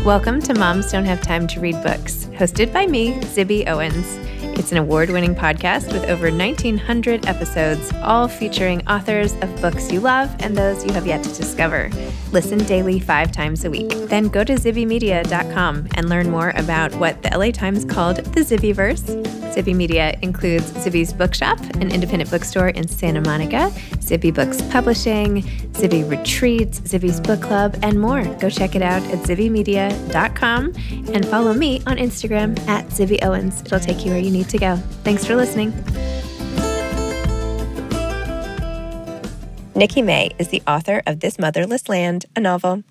Welcome to Moms Don't Have Time to Read Books, hosted by me, Zibby Owens. It's an award-winning podcast with over 1,900 episodes, all featuring authors of books you love and those you have yet to discover. Listen daily 5 times a week. Then go to zibbymedia.com and learn more about what the LA Times called the Zibbyverse. Zibby Media includes Zibby's Bookshop, an independent bookstore in Santa Monica, Zibby Books Publishing, Zibby Retreats, Zibby's Book Club, and more. Go check it out at zibbymedia.com and follow me on Instagram at Zibby Owens. It'll take you where you need to go. Thanks for listening. Nikki May is the author of This Motherless Land, a novel.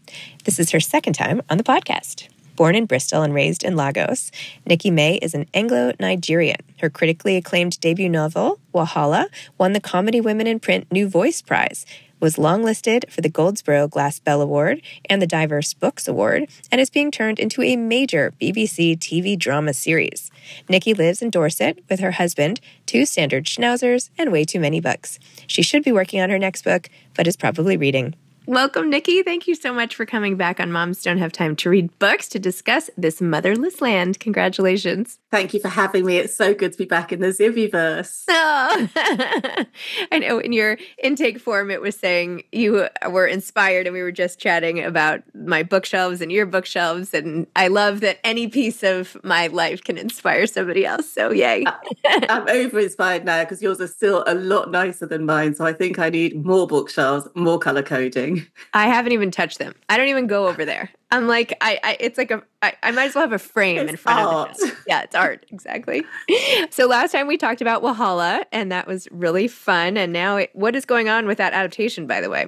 This is her second time on the podcast. Born in Bristol and raised in Lagos, Nikki May is an Anglo-Nigerian. Her critically acclaimed debut novel, Wahala, won the Comedy Women in Print New Voice Prize, was longlisted for the Goldsboro Glass Bell Award and the Diverse Books Award, and is being turned into a major BBC TV drama series. Nikki lives in Dorset with her husband, 2 standard schnauzers, and way too many books. She should be working on her next book, but is probably reading. Welcome, Nikki. Thank you so much for coming back on Moms Don't Have Time to Read Books to discuss This Motherless Land. Congratulations. Thank you for having me. It's so good to be back in the Zibbyverse. Oh. I know in your intake form it was saying you were inspired, and we were just chatting about my bookshelves and your bookshelves, and I love that any piece of my life can inspire somebody else, so yay. I'm over-inspired now because yours are still a lot nicer than mine, so I think I need more bookshelves, more color coding. I haven't even touched them. I don't even go over there. I'm like, it's like I might as well have a frame in front of it. Yeah, it's art. Exactly. So last time we talked about Wahala, and that was really fun. And now what is going on with that adaptation, by the way?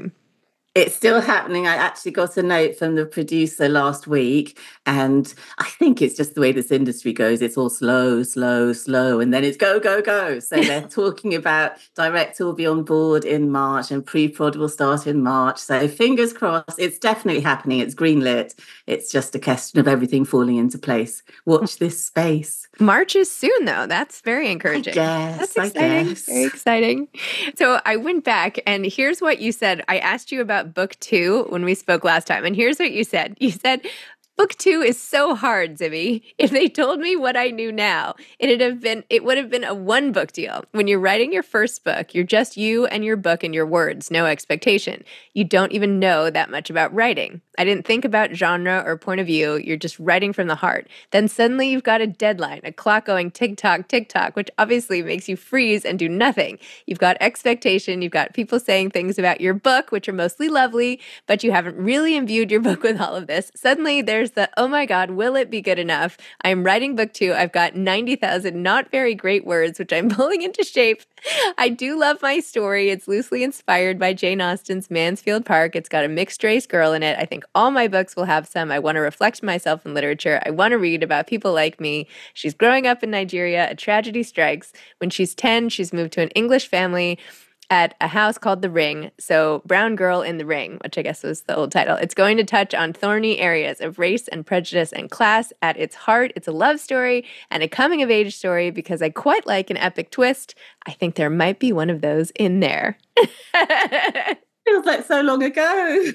It's still happening. I actually got a note from the producer last week, and I think it's just the way this industry goes. It's all slow, slow, slow, and then it's go, go, go. So they're talking about director will be on board in March and pre-prod will start in March. So fingers crossed, it's definitely happening. It's greenlit. It's just a question of everything falling into place. Watch this space. March is soon, though. That's very encouraging. That's exciting. Very exciting. So I went back, and here's what you said. I asked you about book 2 when we spoke last time, and here's what you said. You said, book 2 is so hard, Zibby. If they told me what I knew now, it would have been a 1-book deal. When you're writing your first book, you're just you and your book and your words, no expectation. You don't even know that much about writing. I didn't think about genre or point of view. You're just writing from the heart. Then suddenly you've got a deadline, a clock going tick-tock, tick-tock, which obviously makes you freeze and do nothing. You've got expectation. You've got people saying things about your book, which are mostly lovely, but you haven't really imbued your book with all of this. Suddenly there's the, oh my God, will it be good enough? I'm writing book 2. I've got 90,000 not very great words, which I'm pulling into shape. I do love my story. It's loosely inspired by Jane Austen's Mansfield Park. It's got a mixed-race girl in it. I think all my books will have some. I want to reflect myself in literature. I want to read about people like me. She's growing up in Nigeria. A tragedy strikes. When she's 10, she's moved to an English family at a house called The Ring. So Brown Girl in the Ring, which I guess was the old title. It's going to touch on thorny areas of race and prejudice and class. At its heart, it's a love story and a coming-of-age story because I quite like an epic twist. I think there might be one of those in there. Feels like so long ago.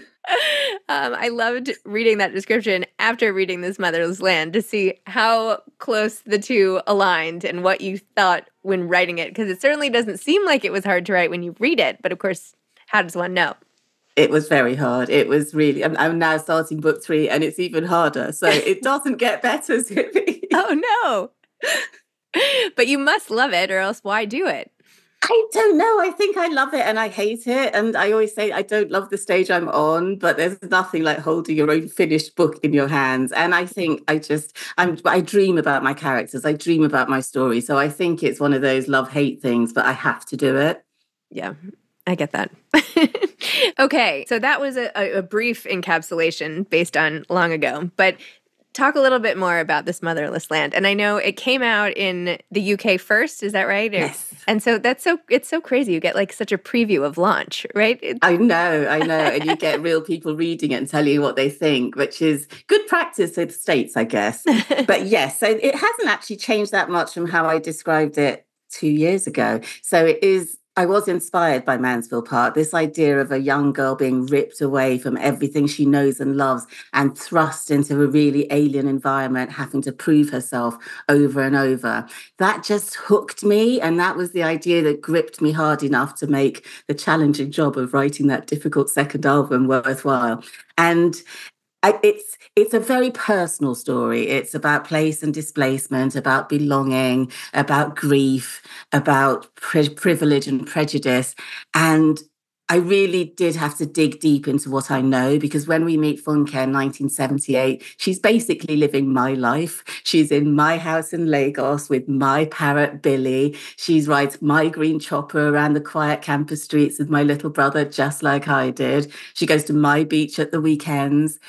I loved reading that description after reading This Motherless Land to see how close the two aligned and what you thought when writing it, because it certainly doesn't seem like it was hard to write when you read it. But of course, how does one know? It was very hard. It was really, I'm now starting book 3 and it's even harder. So it doesn't get better, Zippy. Oh, no. But you must love it, or else why do it? I don't know. I think I love it and I hate it. And I always say I don't love the stage I'm on, but there's nothing like holding your own finished book in your hands. And I think I dream about my characters. I dream about my story. So I think it's one of those love-hate things, but I have to do it. Yeah, I get that. Okay, so that was a brief encapsulation based on long ago, but talk a little bit more about This Motherless Land. And I know it came out in the UK first, is that right? Yes. And so it's so crazy. You get like such a preview of launch, right? I know. And you get real people reading it and telling you what they think, which is good practice with States, I guess. But yes, so it hasn't actually changed that much from how I described it 2 years ago. So it is I was inspired by Mansfield Park, this idea of a young girl being ripped away from everything she knows and loves and thrust into a really alien environment, having to prove herself over and over. That just hooked me. And that was the idea that gripped me hard enough to make the challenging job of writing that difficult second album worthwhile. And it's a very personal story. It's about place and displacement, about belonging, about grief, about privilege and prejudice. And I really did have to dig deep into what I know, because when we meet Funke in 1978, she's basically living my life. She's in my house in Lagos with my parrot, Billy. She rides my green chopper around the quiet campus streets with my little brother, just like I did. She goes to my beach at the weekends.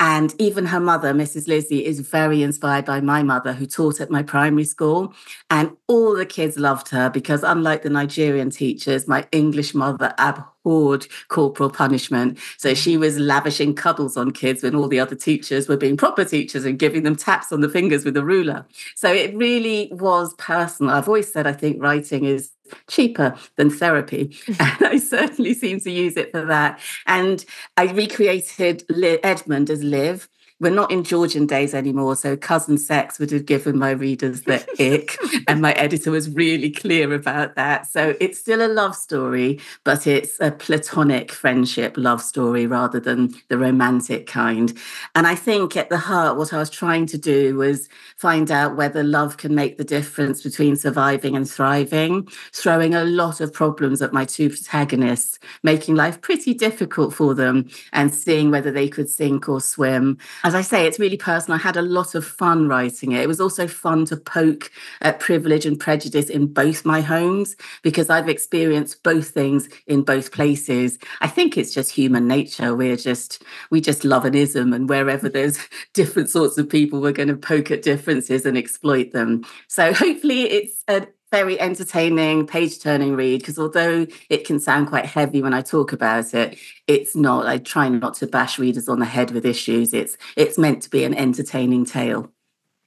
And even her mother, Mrs. Lizzie, is very inspired by my mother, who taught at my primary school. And all the kids loved her because, unlike the Nigerian teachers, my English mother abhorred corporal punishment. So she was lavishing cuddles on kids when all the other teachers were being proper teachers and giving them taps on the fingers with a ruler. So it really was personal. I've always said I think writing is cheaper than therapy. And I certainly seem to use it for that. And I recreated Edmund as Liv. We're not in Georgian days anymore, so cousin sex would have given my readers the ick, and my editor was really clear about that. So it's still a love story, but it's a platonic friendship love story rather than the romantic kind. And I think at the heart, what I was trying to do was find out whether love can make the difference between surviving and thriving, throwing a lot of problems at my two protagonists, making life pretty difficult for them, and seeing whether they could sink or swim. As I say, it's really personal. I had a lot of fun writing it. It was also fun to poke at privilege and prejudice in both my homes, because I've experienced both things in both places. I think it's just human nature. We just love an ism, and wherever there's different sorts of people, we're going to poke at differences and exploit them. So hopefully it's a very entertaining, page-turning read, because although it can sound quite heavy when I talk about it, it's not. I try not to bash readers on the head with issues. It's meant to be an entertaining tale.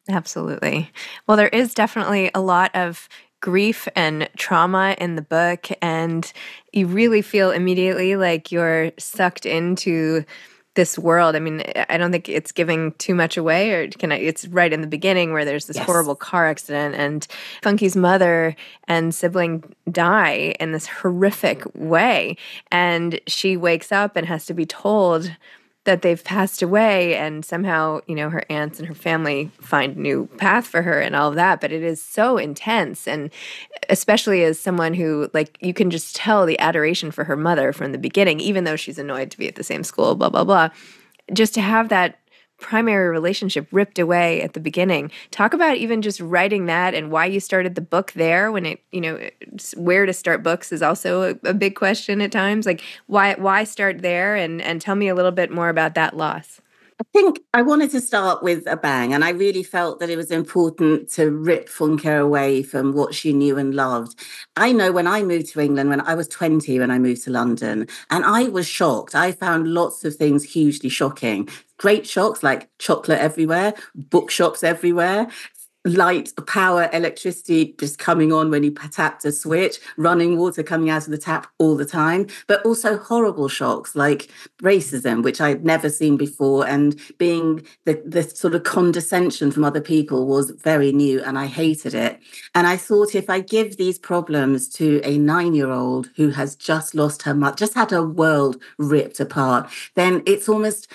Absolutely. Well, there is definitely a lot of grief and trauma in the book, and you really feel immediately like you're sucked into this world. I mean, I don't think it's giving too much away, or it's right in the beginning where there's this horrible car accident and Funky's mother and sibling die in this horrific way. And she wakes up and has to be told that they've passed away, and somehow, her aunts and her family find a new path for her and all of that. But it is so intense. And especially as someone who, you can just tell the adoration for her mother from the beginning, even though she's annoyed to be at the same school, blah, blah, blah. Just to have that primary relationship ripped away at the beginning. Talk about even just writing that and why you started the book there, when where to start books is also a big question at times. Why start there, and tell me a little bit more about that loss. I think I wanted to start with a bang, and I really felt that it was important to rip Funke away from what she knew and loved. I know when I moved to England, when I was 20, when I moved to London, and I was shocked. I found lots of things hugely shocking. Great shocks, like chocolate everywhere, bookshops everywhere, light, power, electricity just coming on when you tapped a switch, running water coming out of the tap all the time, but also horrible shocks like racism, which I'd never seen before, and being the sort of condescension from other people was very new, and I hated it. And I thought, if I give these problems to a 9-year-old who has just lost her mother, just had her world ripped apart, then it's almost,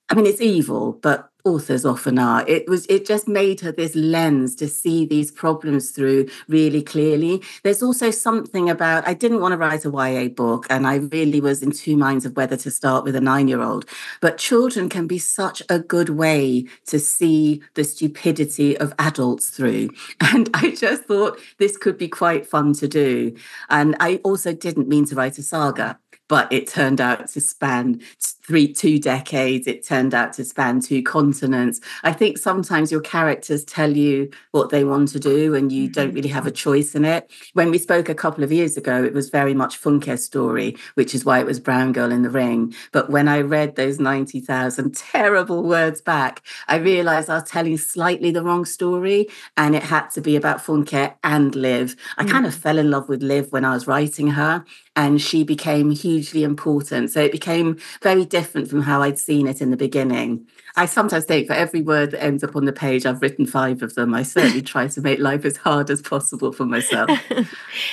it's evil, but authors often are. It just made her this lens to see these problems through really clearly. There's also something about, I didn't want to write a YA book, and I really was in two minds of whether to start with a 9-year-old. But children can be such a good way to see the stupidity of adults through. And I just thought this could be quite fun to do. And I also didn't mean to write a saga. but it turned out to span 2 decades. It turned out to span 2 continents. I think sometimes your characters tell you what they want to do and you don't really have a choice in it. When we spoke a couple of years ago, it was very much Funke's story, which is why it was Brown Girl in the Ring. But when I read those 90,000 terrible words back, I realized I was telling slightly the wrong story, and it had to be about Funke and Liv. I kind of fell in love with Liv when I was writing her, and she became hugely important. So it became very different from how I'd seen it in the beginning. I sometimes think for every word that ends up on the page, I've written 5 of them. I certainly try to make life as hard as possible for myself.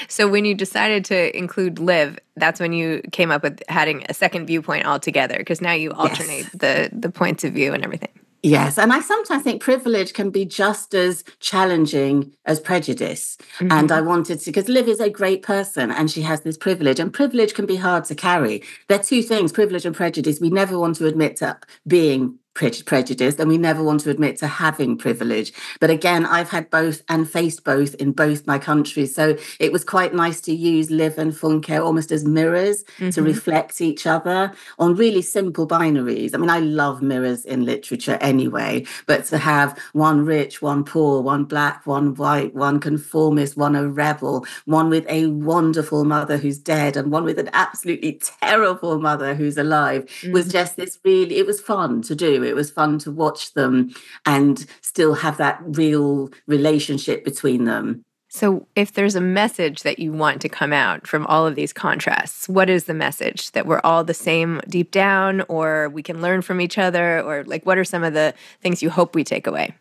So when you decided to include Liv, that's when you came up with having a second viewpoint altogether, because now you alternate the points of view and everything. Yes, and I sometimes think privilege can be just as challenging as prejudice. And I wanted to, because Liv is a great person and she has this privilege, and privilege can be hard to carry. They're two things, privilege and prejudice. We never want to admit to being prejudiced, and we never want to admit to having privilege. But again, I've had both and faced both in both my countries. So it was quite nice to use Liv and Funke almost as mirrors to reflect each other on really simple binaries. I mean, I love mirrors in literature anyway, but to have one rich, one poor, one black, one white, one conformist, one a rebel, one with a wonderful mother who's dead, and one with an absolutely terrible mother who's alive was just this really, it was fun to do. It was fun to watch them and still have that real relationship between them. So if there's a message that you want to come out from all of these contrasts, what is the message? That we're all the same deep down, or we can learn from each other, or like what are some of the things you hope we take away?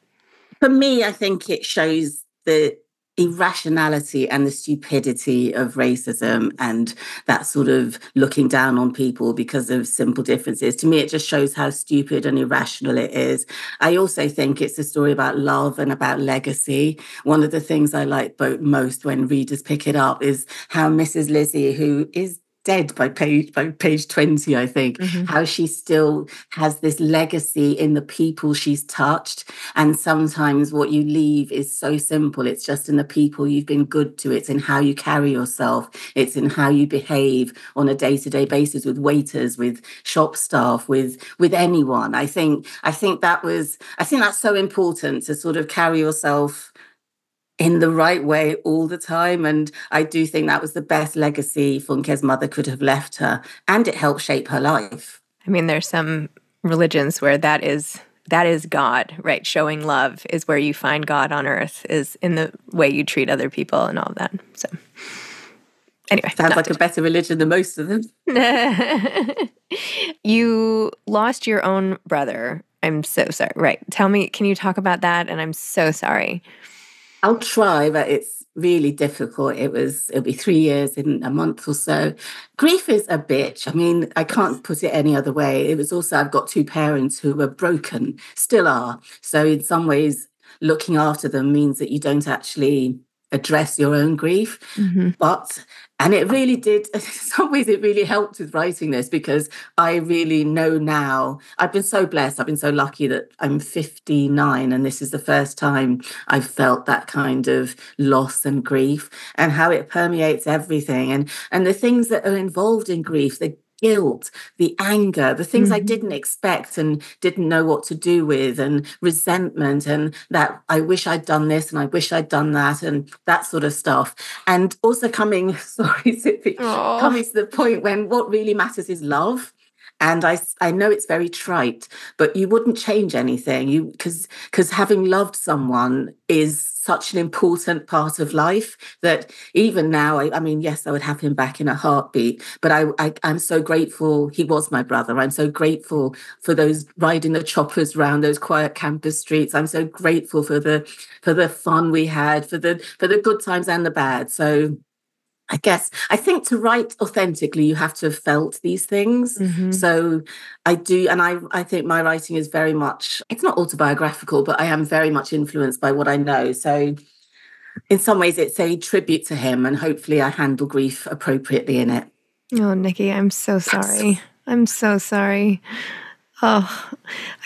For me, I think it shows the irrationality and the stupidity of racism and that sort of looking down on people because of simple differences. To me, it just shows how stupid and irrational it is. I also think it's a story about love and about legacy. One of the things I like most when readers pick it up is how Mrs. Lizzie, who is dead by page 20, I think, how she still has this legacy in the people she's touched. And sometimes what you leave is so simple. It's just in the people you've been good to. It's in how you carry yourself. It's in how you behave on a day-to-day basis with waiters, with shop staff, with anyone. I think that's so important, to sort of carry yourself in the right way all the time. And I do think that was the best legacy Funke's mother could have left her. And it helped shape her life. I mean, there's some religions where that is God, right? Showing love is where you find God on earth, is in the way you treat other people and all of that. So anyway. Sounds like a better religion than most of them. You lost your own brother. I'm so sorry. Right. Tell me, can you talk about that? And I'm so sorry. I'll try, but it's really difficult. It'll be 3 years in a month or so. Grief is a bitch. I mean, I can't put it any other way. It was also, I've got 2 parents who were broken, still are. So in some ways, looking after them means that you don't actually address your own grief. And it really did, in some ways, it really helped with writing this, because I really know now, I've been so blessed, I've been so lucky that I'm 59, and this is the first time I've felt that kind of loss and grief, and how it permeates everything. And the things that are involved in grief, the guilt, the anger, the things I didn't expect and didn't know what to do with, and resentment, and that I wish I'd done this and I wish I'd done that, and that sort of stuff. And also coming to the point when what really matters is love. And I know it's very trite, but you wouldn't change anything, because having loved someone is such an important part of life that even now, I mean, yes, I would have him back in a heartbeat, but I'm so grateful he was my brother. I'm so grateful for those riding the choppers around those quiet campus streets. I'm so grateful for the fun we had, for the good times and the bad. So I think to write authentically, you have to have felt these things. So I do. And I think my writing is very much, it's not autobiographical, but I am very much influenced by what I know. So in some ways, it's a tribute to him, and hopefully I handle grief appropriately in it. Oh, Nikki, I'm so sorry. I'm so sorry. Oh,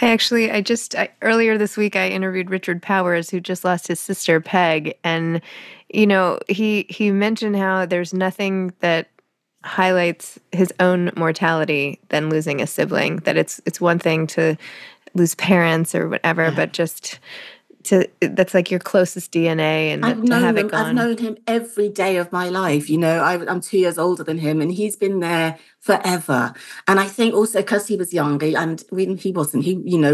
earlier this week, I interviewed Richard Powers, who just lost his sister, Peg. And, he mentioned how there's nothing that highlights his own mortality than losing a sibling. That it's one thing to lose parents or whatever, but just that's like your closest DNA, and I've to known have it them. I've gone. known him every day of my life. I'm 2 years older than him, and he's been there forever. And I think also because he was younger, and he wasn't,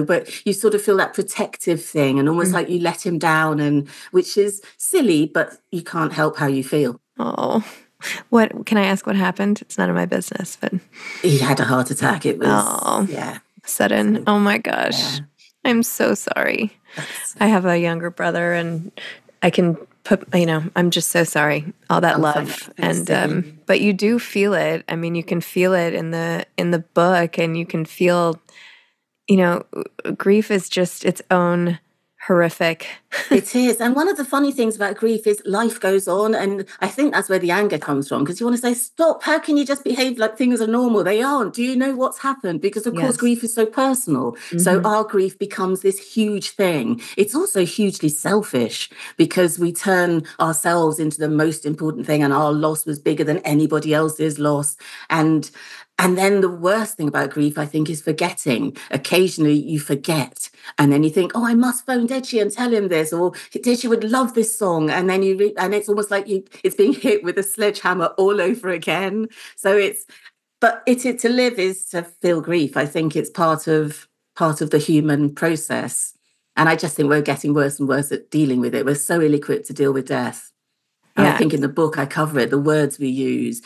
but you sort of feel that protective thing, and almost like you let him down, and which is silly, but you can't help how you feel. Oh, what can I ask? What happened? It's none of my business, but He had a heart attack. It was, sudden. So, Oh my gosh, yeah. I'm so sorry. I have a younger brother, and I can put, I'm just so sorry. All that love, and but you do feel it. I mean, you can feel it in the book, and you can feel, grief is just its own horrific. It is. And one of the funny things about grief is life goes on. And I think that's where the anger comes from, because you want to say, stop, how can you just behave like things are normal? They aren't. Do you know what's happened? Because, of course, grief is so personal. So our grief becomes this huge thing. It's also hugely selfish, because we turn ourselves into the most important thing, and our loss was bigger than anybody else's loss. And then the worst thing about grief, I think, is forgetting. Occasionally you forget, and then you think, oh, I must phone Deji and tell him this, or Deji would love this song. And then and it's almost like it's being hit with a sledgehammer all over again. So to live is to feel grief. I think it's part of the human process. And I just think we're getting worse and worse at dealing with it. We're so ill-equipped to deal with death. And I think in the book I cover it, the words we use,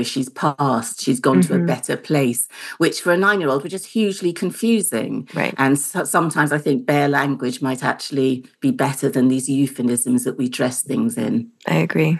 she's passed, she's gone to a better place, which for a 9-year-old were just hugely confusing. Right. And sometimes I think bare language might actually be better than these euphemisms that we dress things in. I agree.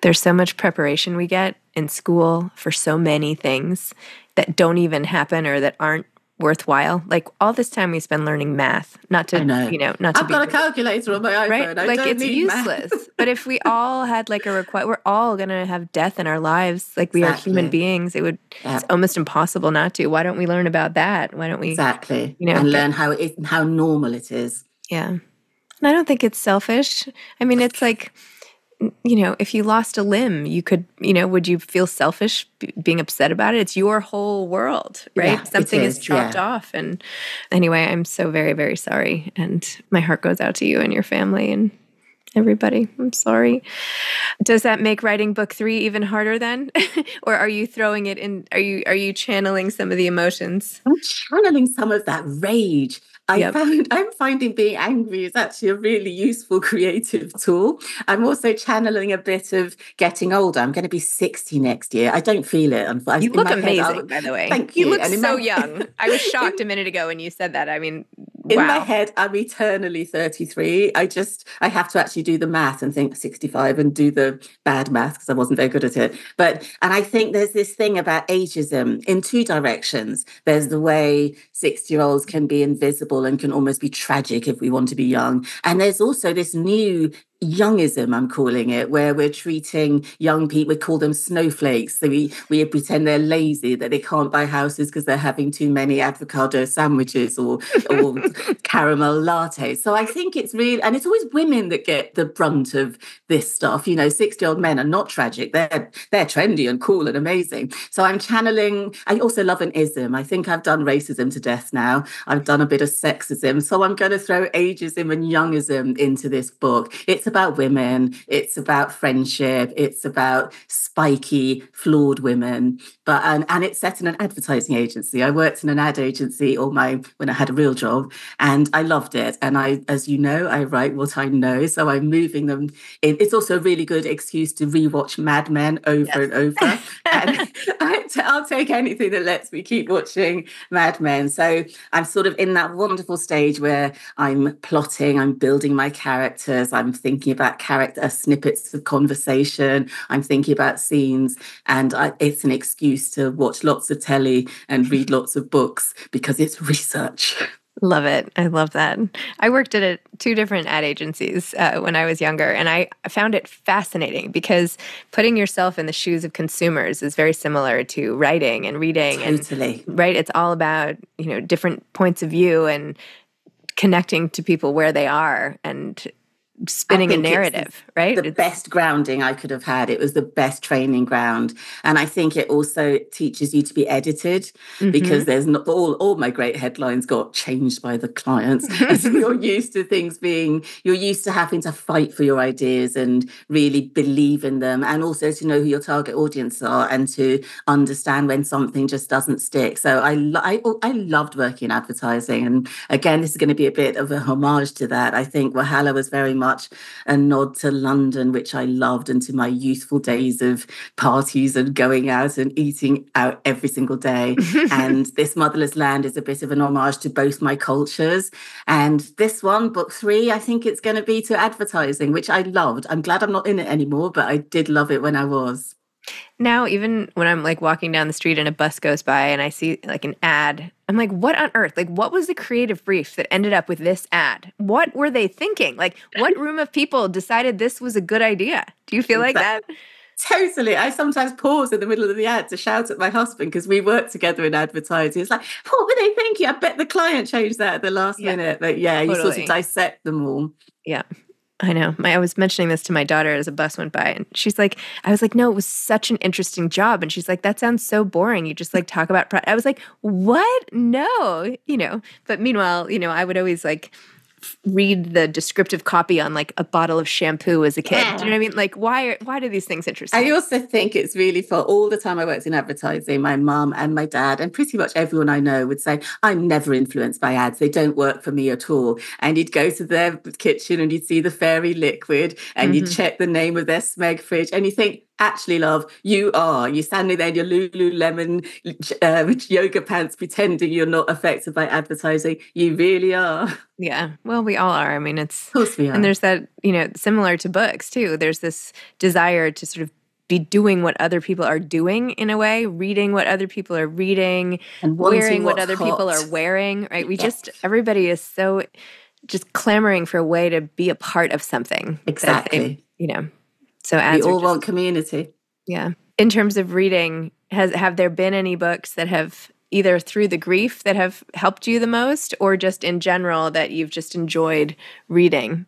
There's so much preparation we get in school for so many things that don't even happen or that aren't worthwhile. Like all this time we spend learning math, not to, I know. not to I've got a calculator on my iPhone. Right? I like don't it's need useless. math. But if we all had like a request, we're all going to have death in our lives. Like we are human beings. It's almost impossible not to. Why don't we learn about that? Why don't we and learn how normal it is? Yeah. And I don't think it's selfish. I mean, it's like, if you lost a limb, you could, would you feel selfish being upset about it? It's your whole world, right? Yeah, something is chopped off. And anyway, I'm so very, very sorry. And my heart goes out to you and your family and everybody. I'm sorry. Does that make writing book 3 even harder then? Or are you throwing it in? Are you channeling some of the emotions? I'm channeling some of that rage. I'm finding being angry is actually a really useful creative tool. I'm also channeling a bit of getting older. I'm going to be 60 next year. I don't feel it. You look amazing, by the way. Thank you. You look so young. I was shocked a minute ago when you said that. I mean, wow. In my head, I'm eternally 33. I have to actually do the math and think 65 and do the bad math because I wasn't very good at it. And I think there's this thing about ageism in 2 directions. There's the way 60-year-olds can be invisible and can almost be tragic if we want to be young. And there's also this new youngism, I'm calling it, where we're treating young people, we call them snowflakes. So we pretend they're lazy, that they can't buy houses because they're having too many avocado sandwiches or caramel lattes. So I think it's really, and it's always women that get the brunt of this stuff. 60-year-old men are not tragic. They're trendy and cool and amazing. So I'm channeling, I also love an ism. I think I've done racism to death now. I've done a bit of sexism. So I'm going to throw ageism and youngism into this book. It's about women, it's about friendship, it's about spiky, flawed women, and it's set in an advertising agency. I worked in an ad agency when I had a real job, and I loved it. And as you know, I write what I know, so I'm moving them. It's also a really good excuse to rewatch Mad Men over and over. And I'll take anything that lets me keep watching Mad Men. So I'm sort of in that wonderful stage where I'm plotting, I'm building my characters, I'm thinking about character snippets of conversation, I'm thinking about scenes, and it's an excuse to watch lots of telly and read lots of books because it's research. Love it. I love that. I worked at 2 different ad agencies when I was younger, and I found it fascinating because putting yourself in the shoes of consumers is very similar to writing and reading. Totally. And, right? It's all about, different points of view and connecting to people where they are. And spinning a narrative, right? The best grounding I could have had. It was the best training ground. And I think it also teaches you to be edited, because there's not all my great headlines got changed by the clients. And so you're used to having to fight for your ideas and really believe in them, and also to know who your target audience are and to understand when something just doesn't stick. So I loved working in advertising. And again, this is going to be a bit of a homage to that. I think Wahala was very much a nod to London, which I loved, and to my youthful days of parties and going out and eating out every single day. And This Motherless Land is a bit of an homage to both my cultures. And this one, book 3, I think it's going to be to advertising, which I loved. I'm glad I'm not in it anymore, but I did love it when I was. Now, even when I'm like walking down the street and a bus goes by and I see like an ad, I'm like, what on earth? Like, what was the creative brief that ended up with this ad? What were they thinking? Like, what room of people decided this was a good idea? Do you feel like that? Totally. I sometimes pause in the middle of the ad to shout at my husband, because we work together in advertising. It's like, what were they thinking? I bet the client changed that at the last minute. But yeah, totally. You sort of dissect them all. Yeah. I know. I was mentioning this to my daughter as a bus went by, and she's like, I was like, no, it was such an interesting job. And she's like, that sounds so boring. You just like talk about, I was like, what? No, but meanwhile, I would always like read the descriptive copy on like a bottle of shampoo as a kid. Yeah. Do you know what I mean? Like, why do these things interest me? I also think it's really, for all the time I worked in advertising, my mum and my dad and pretty much everyone I know would say, I'm never influenced by ads. They don't work for me at all. And you'd go to their kitchen and you'd see the fairy liquid and you'd check the name of their Smeg fridge and you think, actually, love, you're standing there in your Lululemon yoga pants pretending you're not affected by advertising. You really are. Yeah. Well, we all are. I mean, of course we are. And there's that, similar to books too. There's this desire to sort of be doing what other people are doing in a way, reading what other people are reading, and wearing what other people are wearing, right? Everybody is so just clamoring for a way to be a part of something. Exactly. So ads we all want community. Yeah. In terms of reading, have there been any books that have either through the grief that have helped you the most, or just in general that you've just enjoyed reading?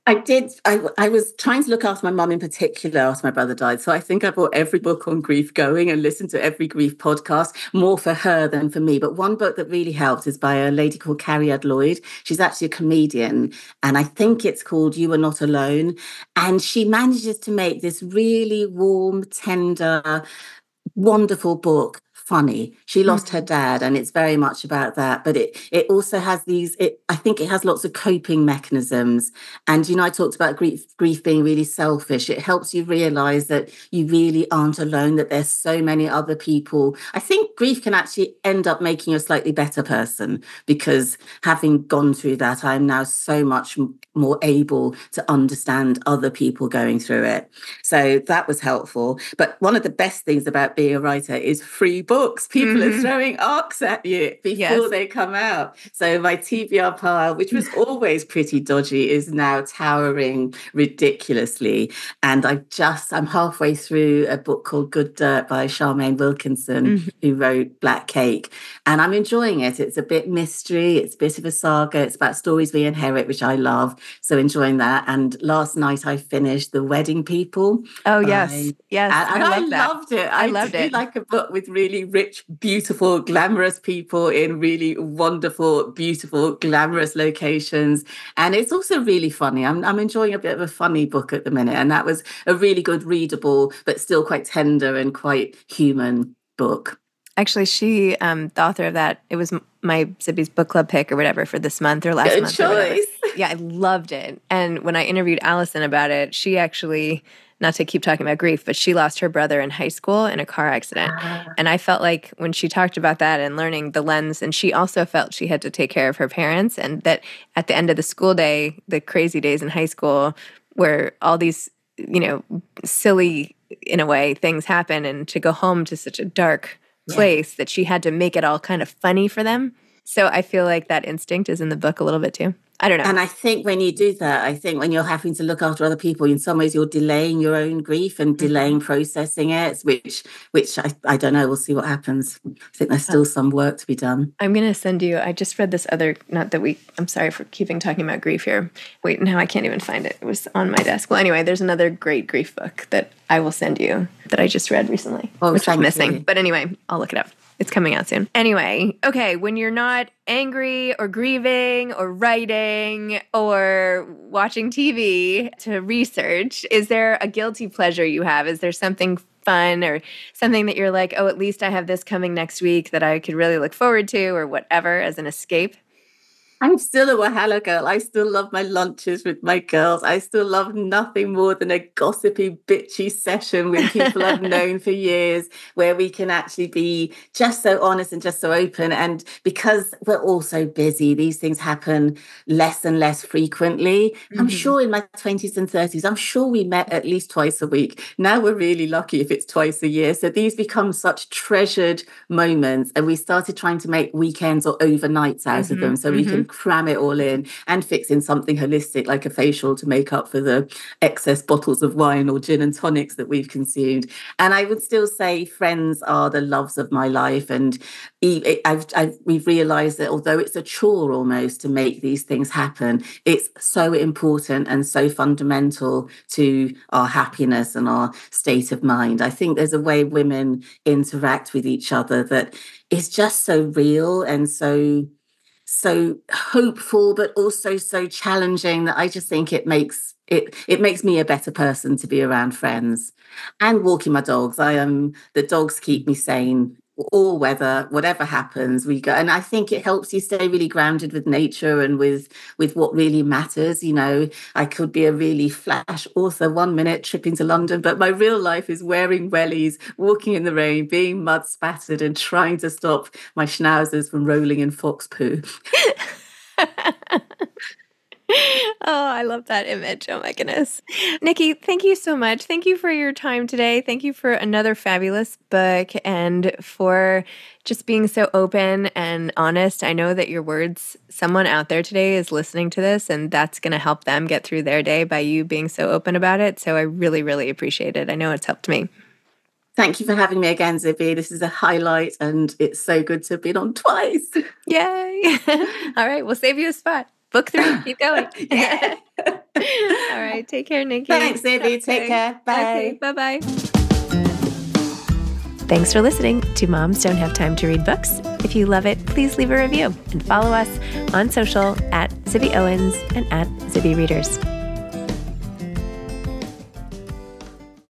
I did. I was trying to look after my mum in particular after my brother died. So I think I bought every book on grief going and listened to every grief podcast, more for her than for me. But one book that really helped is by a lady called Carrie Lloyd. She's actually a comedian. And I think it's called You Are Not Alone. And she manages to make this really warm, tender, wonderful book funny. She lost her dad, and it's very much about that. But it also has I think it has lots of coping mechanisms. And, I talked about grief being really selfish. It helps you realize that you really aren't alone, that there's so many other people. I think grief can actually end up making you a slightly better person, because having gone through that, I'm now so much more able to understand other people going through it. So that was helpful. But one of the best things about being a writer is free books. People are throwing arcs at you before they come out. So my TBR pile, which was always pretty dodgy, is now towering ridiculously. And I'm halfway through a book called Good Dirt by Charmaine Wilkinson, who wrote Black Cake. And I'm enjoying it. It's a bit mystery. It's a bit of a saga. It's about stories we inherit, which I love. So enjoying that. And last night I finished The Wedding People. Oh, yes. Yes. And I loved it. I loved it. Like a book with really rich, beautiful, glamorous people in really wonderful, beautiful, glamorous locations. And it's also really funny. I'm enjoying a bit of a funny book at the minute. And that was a really good, readable, but still quite tender and quite human book. Actually, she, the author of that, it was my Zippy's book club pick or whatever for this month or last month. Good choice. Yeah, I loved it. And when I interviewed Allison about it, she actually, not to keep talking about grief, but she lost her brother in high school in a car accident. And I felt like when she talked about that and learning the lens, and she also felt she had to take care of her parents, and that at the end of the school day, the crazy days in high school, where all these, silly, in a way, things happen, and to go home to such a dark place that she had to make it all kind of funny for them. So I feel like that instinct is in the book a little bit too. I don't know. And I think when you do that, I think when you're having to look after other people, in some ways you're delaying your own grief and delaying processing it, which I don't know. We'll see what happens. I think there's still some work to be done. I'm going to send you, I just read this other, I'm sorry for keeping talking about grief here. Wait, now I can't even find it. It was on my desk. Well, anyway, there's another great grief book that I will send you that I just read recently, which is missing. You. But anyway, I'll look it up. It's coming out soon. Anyway, okay, when you're not angry or grieving or writing or watching TV to research, is there a guilty pleasure you have? Is there something fun or something that you're like, oh, at least I have this coming next week that I could really look forward to or whatever as an escape? I'm still a Wahala girl. I still love my lunches with my girls. I still love nothing more than a gossipy, bitchy session with people I've known for years, where we can actually be just so honest and just so open. And because we're all so busy, these things happen less and less frequently. I'm sure in my 20s and 30s, I'm sure we met at least twice a week. Now we're really lucky if it's twice a year. So these become such treasured moments. And we started trying to make weekends or overnights out of them so we can cram it all in and fix in something holistic like a facial to make up for the excess bottles of wine or gin and tonics that we've consumed. And I would still say friends are the loves of my life. And we've realized that although it's a chore almost to make these things happen, it's so important and so fundamental to our happiness and our state of mind. I think there's a way women interact with each other that is just so real and so hopeful, but also so challenging that I just think it makes me a better person to be around friends. And walking my dogs. The dogs keep me sane. All weather, whatever happens, we go. And I think it helps you stay really grounded with nature and with what really matters. You know, I could be a really flash author 1 minute tripping to London, but my real life is wearing wellies, walking in the rain, being mud spattered and trying to stop my schnauzers from rolling in fox poo. Oh, I love that image. Oh my goodness. Nikki, thank you so much. Thank you for your time today. Thank you for another fabulous book and for just being so open and honest. I know that your words, someone out there today is listening to this and that's going to help them get through their day by you being so open about it. So I really, really appreciate it. I know it's helped me. Thank you for having me again, Zibby. This is a highlight and it's so good to have been on twice. Yay. All right. We'll save you a spot. Book 3. Keep going. Yeah. All right. Take care, Nikki. Thanks, Zibby. Okay. Take care. Bye. Okay, bye-bye. Thanks for listening to Moms Don't Have Time to Read Books. If you love it, please leave a review and follow us on social at Zibby Owens and at Zibby Readers.